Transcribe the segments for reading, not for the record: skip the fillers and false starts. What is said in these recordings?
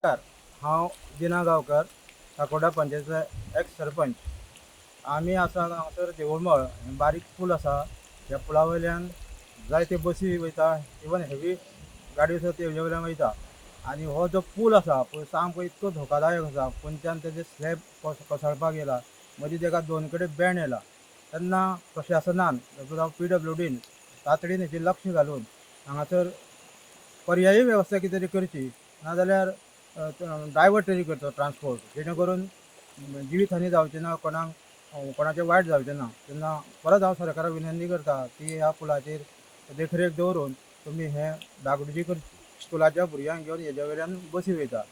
हांव दिना गांवकर साकोडा पंचायतीचो एक्स सरपंच. आमी आसा हांगासर देवळमळ बारीक पूल आसा. ह्या पुला वयल्यान जायते बसी वयता, इवन हेवी गाडयो आसा तेजे वयल्यान वयता. आनी हो जो पूल आसा पळय सामको इतको धोकादायक आसा. पंचान तेजे स्लॅब कोसळपाक येयला, मदीं तेका 2 कडेन बँड येयला. तेन्ना प्रशासनान PWDन तातडीन हेचेर लक्ष घालून हांगासर पर्यायी वेवस्था कितें तरी करची, नाजाल्यार डायवर्ट तरी करचो ट्रान्सपोर्ट, जेणे करून जिवीत हानी जावची ना, कोणाचें वायट जावचें ना. तेन्ना परत हांव सरकाराक विनंती करता की ह्या पुलाचेर देखरेख दवरून तुमी हें डागडुजी करची. स्कुलाच्या भुरग्यांक घेवन हेजे वयल्यान बसी वयता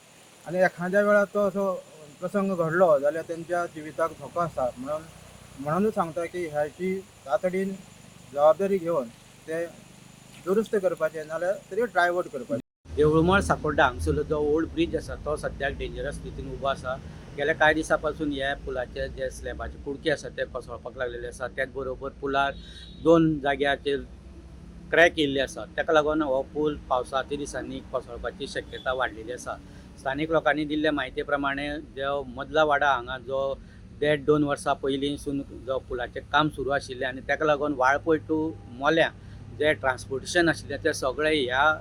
आनी एखाद्या वेळार तो असो प्रसंग घडलो जाल्यार तेंच्या जिविताक धोको आसा. म्हणूनच सांगता की ह्याची तातडीन जबाबदारी घेवन ते दुरुस्त करपाचें, नाल्यार तरी डायवर्ट करपाचें. देवळमळ साकोड्डा हांगसरलो जो ओल्ड ब्रिज आसा तो सद्याक डेंजरस स्थितीन उबो आसा. गेल्या कांय दिसां पासून ह्या पुलाचे जे स्लॅबाचे कुडके आसा ते कोसळपाक लागलेले आसा. त्याच बरोबर पुलार 2 जाग्याचेर क्रॅक येयल्ले आसा. ताका लागून हो पूल पावसाच्या दिसांनी कोसळपाची शक्यता वाडलेली आसा. स्थानीक लोकांनी दिल्ले म्हायती प्रमाणे जो मदला वाडा हांगा जो 1.5-2 वर्सां पयलींसून जो पुलाचें काम सुरू आशिल्लें आनी ताका लागून वाळपय टू मोल्यां जे ट्रान्सपोर्टेशन आशिल्लें तें सगळें ह्या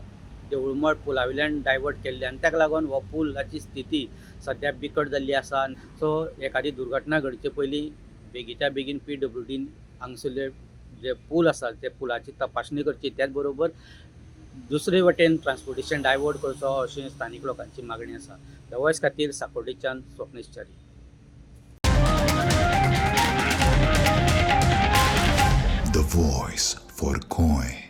देवळमळ पुला वयल्यान डायवर्ट केल्ले आनी ताका लागून हो पुलाची स्थिती सद्या बिकट जाल्ली आसा. सो एखादी दुर्घटना घडचे पयलीं बेगीच्या बेगीन PWDन हांगसरले जे पूल आसा ते पुलाची तपासणी करची. त्याच बरोबर दुसरे वटेन ट्रान्सपोर्टेशन डायवर्ट करचो अशी स्थानीक लोकांची मागणी आसा. द वॉयस खातीर साकोडेच्यान Swapnesh Chari. The voice for Goy.